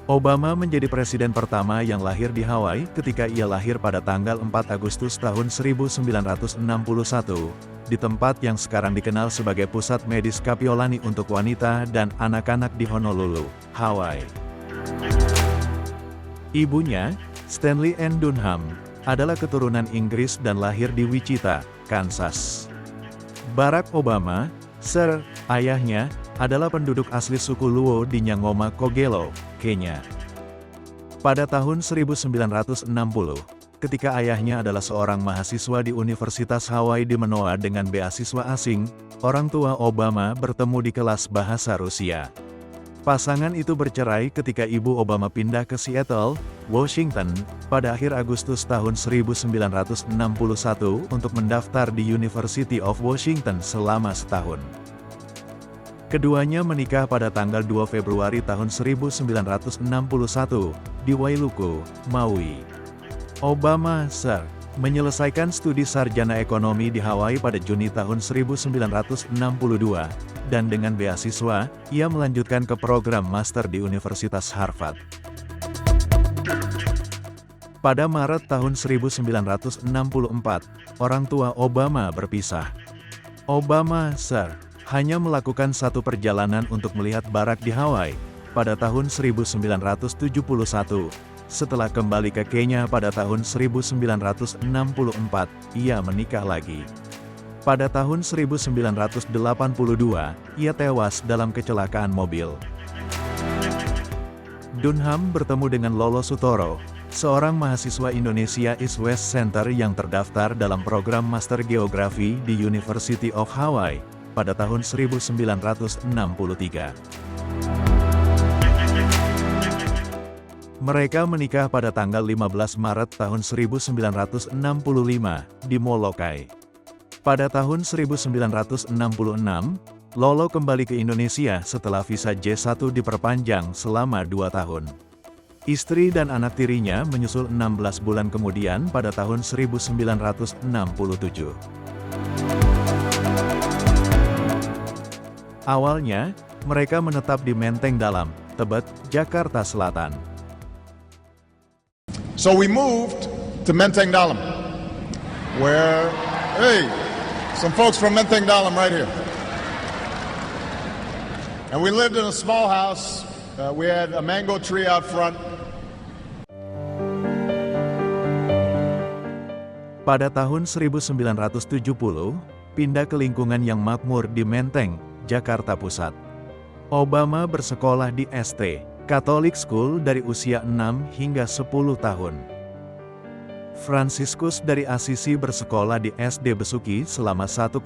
Obama menjadi presiden pertama yang lahir di Hawaii ketika ia lahir pada tanggal 4 Agustus tahun 1961, di tempat yang sekarang dikenal sebagai Pusat Medis Kapiolani untuk Wanita dan Anak-anak di Honolulu, Hawaii. Ibunya, Stanley Ann Dunham, adalah keturunan Inggris dan lahir di Wichita, Kansas. Barack Obama, Sir, ayahnya, adalah penduduk asli suku Luo di Nyangoma Kogelo, Kenya. Pada tahun 1960, ketika ayahnya adalah seorang mahasiswa di Universitas Hawaii di Manoa dengan beasiswa asing, orang tua Obama bertemu di kelas bahasa Rusia. Pasangan itu bercerai ketika ibu Obama pindah ke Seattle, Washington, pada akhir Agustus tahun 1961 untuk mendaftar di University of Washington selama setahun. Keduanya menikah pada tanggal 2 Februari tahun 1961, di Wailuku, Maui. Obama, Sir, menyelesaikan studi sarjana ekonomi di Hawaii pada Juni tahun 1962, dan dengan beasiswa, ia melanjutkan ke program master di Universitas Harvard. Pada Maret tahun 1964, orang tua Obama berpisah. Obama, Sir, hanya melakukan satu perjalanan untuk melihat Barack di Hawaii, pada tahun 1971, setelah kembali ke Kenya pada tahun 1964, ia menikah lagi. Pada tahun 1982, ia tewas dalam kecelakaan mobil. Dunham bertemu dengan Lolo Sutoro, seorang mahasiswa Indonesia East West Center yang terdaftar dalam program Master Geografi di University of Hawaii, pada tahun 1963. Mereka menikah pada tanggal 15 Maret tahun 1965, di Molokai. Pada tahun 1966, Lolo kembali ke Indonesia setelah visa J1 diperpanjang selama 2 tahun. Istri dan anak tirinya menyusul 16 bulan kemudian pada tahun 1967. Awalnya, mereka menetap di Menteng Dalam, Tebet, Jakarta Selatan. So we moved to Menteng Dalam, where, hey, some folks from Menteng Dalam right here. And we lived in a small house. We had a mango tree out front. Pada tahun 1970, pindah ke lingkungan yang makmur di Menteng, Jakarta Pusat. Obama bersekolah di ST Catholic School dari usia 6 hingga 10 tahun. Franciscus dari Assisi bersekolah di SD Besuki selama 1,5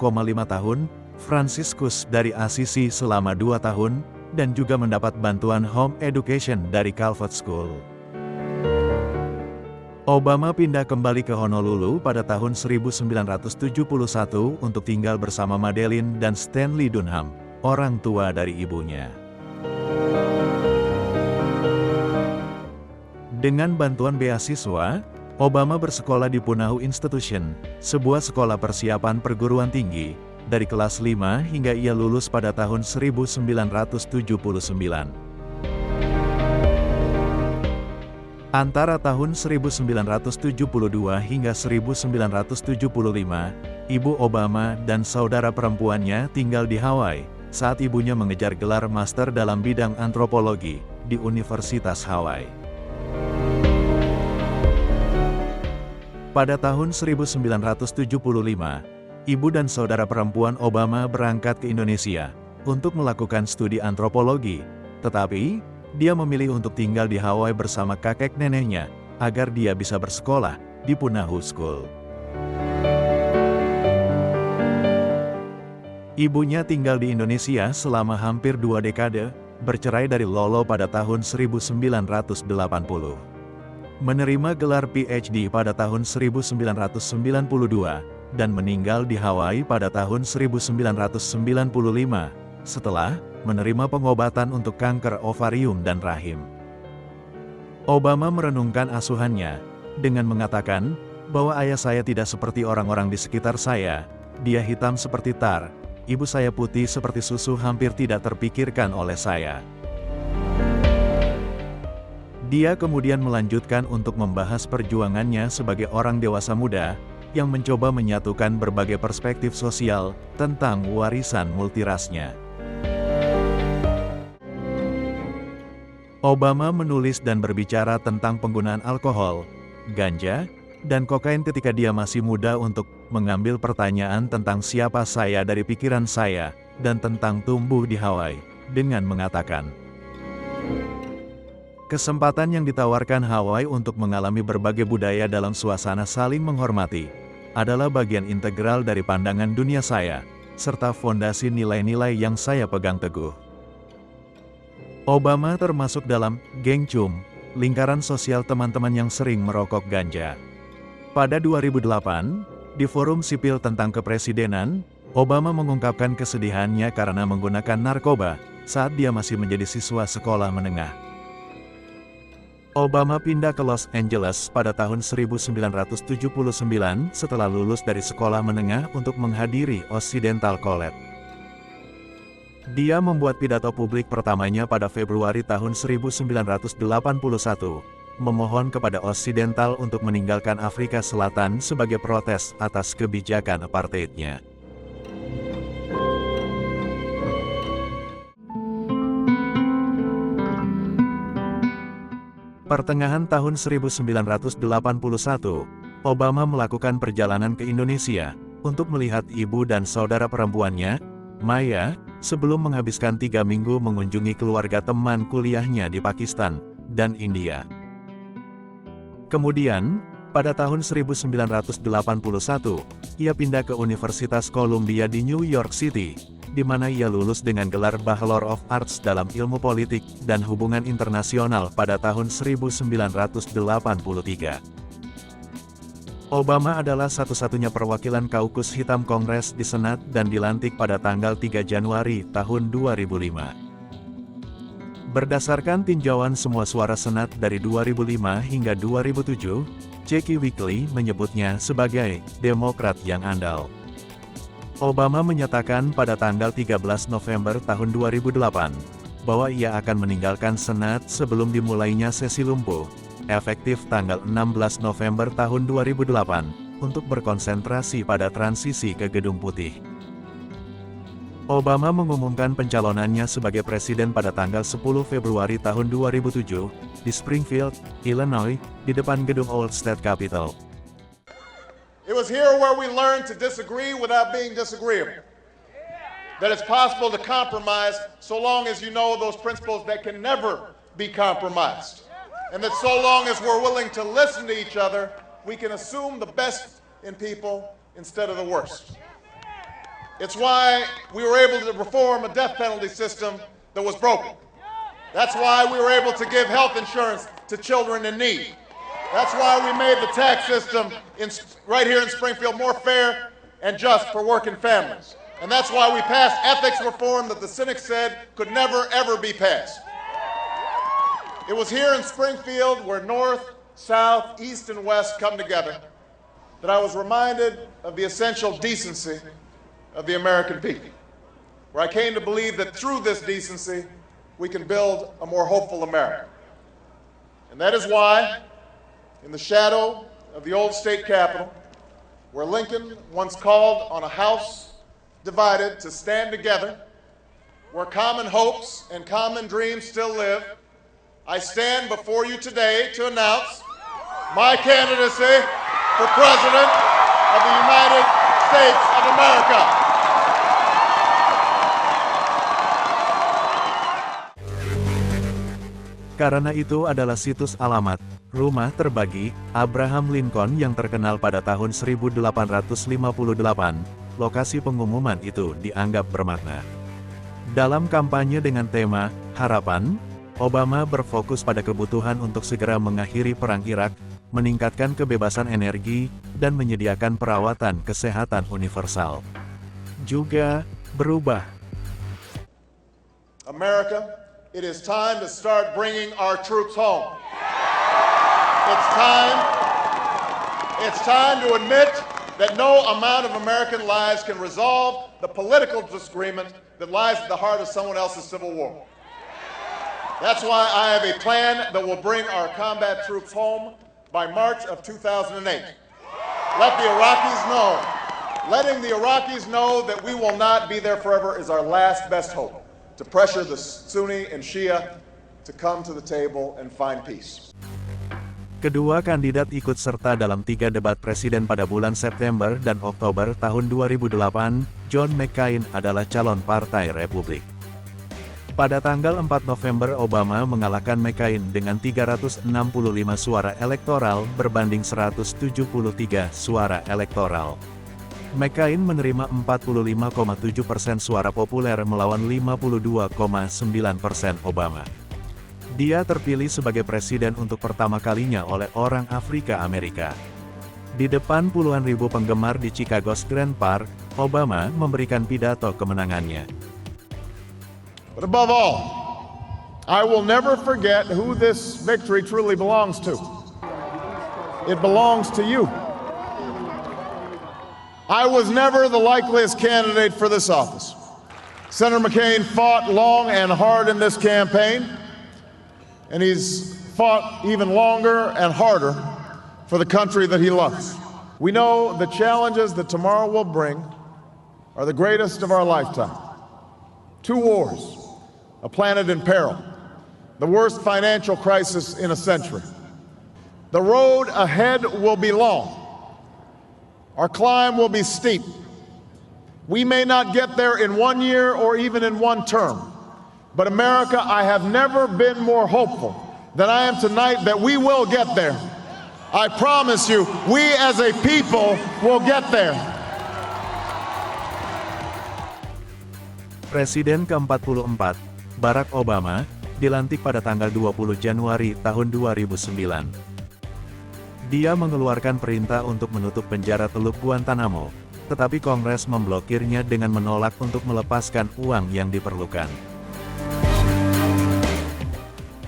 tahun, Franciscus dari Assisi selama 2 tahun, dan juga mendapat bantuan home education dari Calvert School. Obama pindah kembali ke Honolulu pada tahun 1971 untuk tinggal bersama Madeline dan Stanley Dunham, orang tua dari ibunya. Dengan bantuan beasiswa, Obama bersekolah di Punahou Institution, sebuah sekolah persiapan perguruan tinggi, dari kelas 5 hingga ia lulus pada tahun 1979. Antara tahun 1972 hingga 1975, ibu Obama dan saudara perempuannya tinggal di Hawaii, saat ibunya mengejar gelar master dalam bidang antropologi, di Universitas Hawaii. Pada tahun 1975, ibu dan saudara perempuan Obama berangkat ke Indonesia, untuk melakukan studi antropologi, tetapi, dia memilih untuk tinggal di Hawaii bersama kakek neneknya, agar dia bisa bersekolah di Punahou School. Ibunya tinggal di Indonesia selama hampir 2 dekade, bercerai dari Lolo pada tahun 1980. Menerima gelar PhD pada tahun 1992, dan meninggal di Hawaii pada tahun 1995, setelah menerima pengobatan untuk kanker ovarium dan rahim. Obama merenungkan asuhannya, dengan mengatakan, bahwa ayah saya tidak seperti orang-orang di sekitar saya, dia hitam seperti tar, ibu saya putih seperti susu hampir tidak terpikirkan oleh saya. Dia kemudian melanjutkan untuk membahas perjuangannya sebagai orang dewasa muda, yang mencoba menyatukan berbagai perspektif sosial tentang warisan multirasnya. Obama menulis dan berbicara tentang penggunaan alkohol, ganja, dan kokain ketika dia masih muda untuk mengambil pertanyaan tentang siapa saya dari pikiran saya, dan tentang tumbuh di Hawaii, dengan mengatakan, kesempatan yang ditawarkan Hawaii untuk mengalami berbagai budaya dalam suasana saling menghormati, adalah bagian integral dari pandangan dunia saya, serta fondasi nilai-nilai yang saya pegang teguh. Obama termasuk dalam geng cum, lingkaran sosial teman-teman yang sering merokok ganja. Pada 2008, di forum sipil tentang kepresidenan, Obama mengungkapkan kesedihannya karena menggunakan narkoba saat dia masih menjadi siswa sekolah menengah. Obama pindah ke Los Angeles pada tahun 1979 setelah lulus dari sekolah menengah untuk menghadiri Occidental College. Dia membuat pidato publik pertamanya pada Februari tahun 1981, memohon kepada Occidental untuk meninggalkan Afrika Selatan sebagai protes atas kebijakan apartheidnya. Pertengahan tahun 1981, Obama melakukan perjalanan ke Indonesia untuk melihat ibu dan saudara perempuannya, Maya, sebelum menghabiskan 3 minggu mengunjungi keluarga teman kuliahnya di Pakistan dan India. Kemudian, pada tahun 1981, ia pindah ke Universitas Columbia di New York City, di mana ia lulus dengan gelar Bachelor of Arts dalam Ilmu Politik dan Hubungan Internasional pada tahun 1983. Obama adalah satu-satunya perwakilan kaukus hitam Kongres di Senat dan dilantik pada tanggal 3 Januari tahun 2005. Berdasarkan tinjauan semua suara Senat dari 2005 hingga 2007, Jackie Weekly menyebutnya sebagai Demokrat yang andal. Obama menyatakan pada tanggal 13 November tahun 2008, bahwa ia akan meninggalkan Senat sebelum dimulainya sesi lumpuh, efektif tanggal 16 November tahun 2008, untuk berkonsentrasi pada transisi ke Gedung Putih. Obama mengumumkan pencalonannya sebagai presiden pada tanggal 10 Februari tahun 2007, di Springfield, Illinois, di depan gedung Old State Capitol. It was here where we learned to disagree without being disagreeable. That it's possible to compromise so long as you know those principles that can never be compromised. And that so long as we're willing to listen to each other, we can assume the best in people instead of the worst. It's why we were able to reform a death penalty system that was broken. That's why we were able to give health insurance to children in need. That's why we made the tax system right here in Springfield more fair and just for working families. And that's why we passed ethics reform that the cynics said could never, ever be passed. It was here in Springfield, where North, South, East, and West come together, that I was reminded of the essential decency of the American people, where I came to believe that through this decency, we can build a more hopeful America. And that is why, in the shadow of the old state capitol, where Lincoln once called on a house divided to stand together, where common hopes and common dreams still live, I stand before you today to announce my candidacy for President of the United States of America. Karena itu adalah situs alamat, rumah terbagi, Abraham Lincoln yang terkenal pada tahun 1858, lokasi pengumuman itu dianggap bermakna. Dalam kampanye dengan tema, Harapan, Obama berfokus pada kebutuhan untuk segera mengakhiri Perang Irak, meningkatkan kebebasan energi, dan menyediakan perawatan kesehatan universal. Juga, berubah. America, it is time to start bringing our troops home. It's time to admit that no amount of American lives can resolve the political disagreement that lies at the heart of someone else's civil war. That's why I have a plan that will bring our combat troops home by March of 2008. Letting the Iraqis know that we will not be there forever is our last best hope to pressure the Sunni and Shia to come to the table and find peace. Kedua kandidat ikut serta dalam 3 debat presiden pada bulan September dan Oktober tahun 2008, John McCain adalah calon Partai Republik. Pada tanggal 4 November Obama mengalahkan McCain dengan 365 suara elektoral berbanding 173 suara elektoral. McCain menerima 45,7% suara populer melawan 52,9% Obama. Dia terpilih sebagai presiden untuk pertama kalinya oleh orang Afrika Amerika. Di depan puluhan ribu penggemar di Chicago's Grand Park, Obama memberikan pidato kemenangannya. But above all, I will never forget who this victory truly belongs to. It belongs to you. I was never the likeliest candidate for this office. Senator McCain fought long and hard in this campaign, and he's fought even longer and harder for the country that he loves. We know the challenges that tomorrow will bring are the greatest of our lifetime. 2 wars, a planet in peril, the worst financial crisis in a century. The road ahead will be long. Our climb will be steep. We may not get there in 1 year or even in 1 term. But America, I have never been more hopeful than I am tonight that we will get there. I promise you, we as a people will get there. Presiden ke-44, Barack Obama, dilantik pada tanggal 20 Januari tahun 2009. Dia mengeluarkan perintah untuk menutup penjara Teluk Guantanamo, tetapi Kongres memblokirnya dengan menolak untuk melepaskan uang yang diperlukan.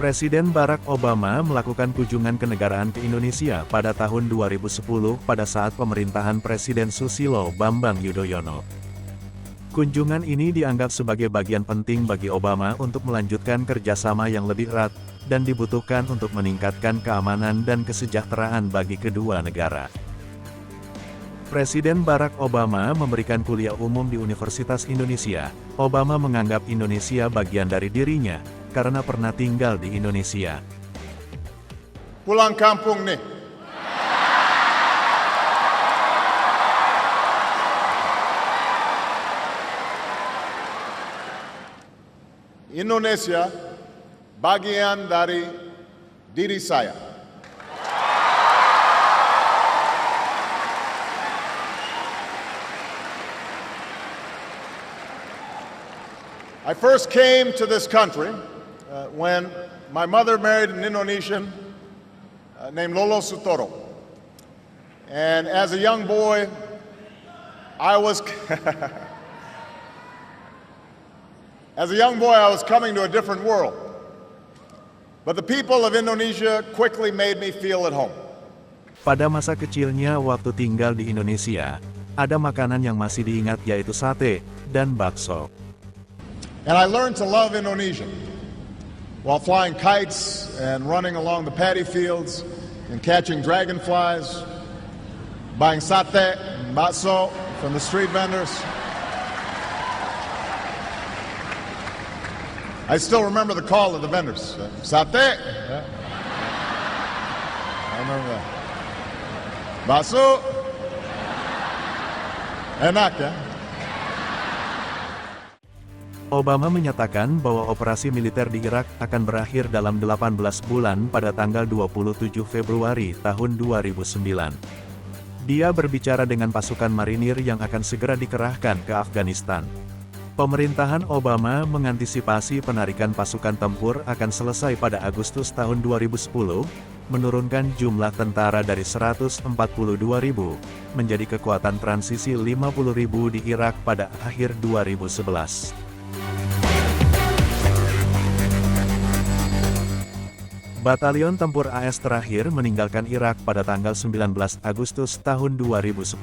Presiden Barack Obama melakukan kunjungan kenegaraan ke Indonesia pada tahun 2010 pada saat pemerintahan Presiden Susilo Bambang Yudhoyono. Kunjungan ini dianggap sebagai bagian penting bagi Obama untuk melanjutkan kerjasama yang lebih erat, dan dibutuhkan untuk meningkatkan keamanan dan kesejahteraan bagi kedua negara. Presiden Barack Obama memberikan kuliah umum di Universitas Indonesia. Obama menganggap Indonesia bagian dari dirinya, karena pernah tinggal di Indonesia. Pulang kampung nih. Indonesia bagian dari diri saya. I first came to this country when my mother married an Indonesian named Lolo Sutoro. And as a young boy, I was coming to a different world. But the people of Indonesia quickly made me feel at home. Pada masa kecilnya waktu tinggal di Indonesia, ada makanan yang masih diingat yaitu sate dan bakso. And I learned to love Indonesia while flying kites and running along the paddy fields and catching dragonflies, buying sate and bakso from the street vendors. I still remember the call of the vendors. Sate. Yeah. I remember that. Bakso. Enak ya. Obama menyatakan bahwa operasi militer di Irak akan berakhir dalam 18 bulan pada tanggal 27 Februari tahun 2009. Dia berbicara dengan pasukan marinir yang akan segera dikerahkan ke Afghanistan. Pemerintahan Obama mengantisipasi penarikan pasukan tempur akan selesai pada Agustus tahun 2010, menurunkan jumlah tentara dari 142.000 menjadi kekuatan transisi 50.000 di Irak pada akhir 2011. Batalion Tempur AS terakhir meninggalkan Irak pada tanggal 19 Agustus tahun 2010.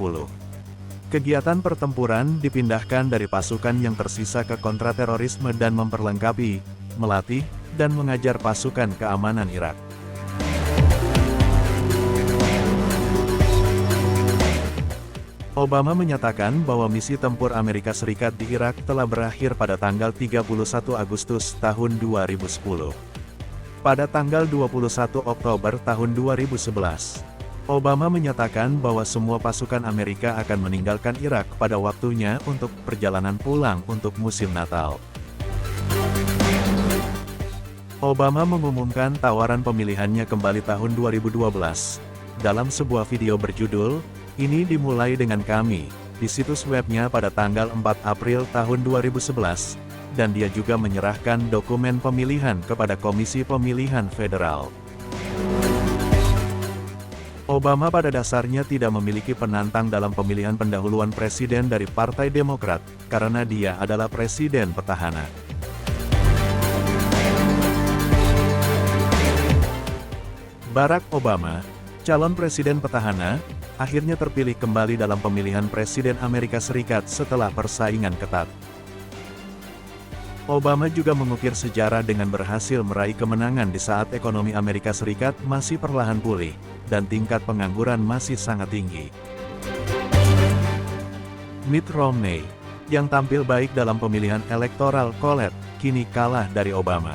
Kegiatan pertempuran dipindahkan dari pasukan yang tersisa ke kontraterorisme dan memperlengkapi, melatih, dan mengajar pasukan keamanan Irak. Obama menyatakan bahwa misi tempur Amerika Serikat di Irak telah berakhir pada tanggal 31 Agustus tahun 2010. Pada tanggal 21 Oktober tahun 2011, Obama menyatakan bahwa semua pasukan Amerika akan meninggalkan Irak pada waktunya untuk perjalanan pulang untuk musim Natal. Obama mengumumkan tawaran pemilihannya kembali tahun 2012. Dalam sebuah video berjudul, "Ini dimulai dengan kami," di situs webnya pada tanggal 4 April tahun 2011, dan dia juga menyerahkan dokumen pemilihan kepada Komisi Pemilihan Federal. Obama pada dasarnya tidak memiliki penantang dalam pemilihan pendahuluan presiden dari Partai Demokrat, karena dia adalah presiden petahana. Barack Obama, calon presiden petahana, akhirnya terpilih kembali dalam pemilihan presiden Amerika Serikat setelah persaingan ketat. Obama juga mengukir sejarah dengan berhasil meraih kemenangan di saat ekonomi Amerika Serikat masih perlahan pulih, dan tingkat pengangguran masih sangat tinggi. Mitt Romney, yang tampil baik dalam pemilihan elektoral college, kini kalah dari Obama.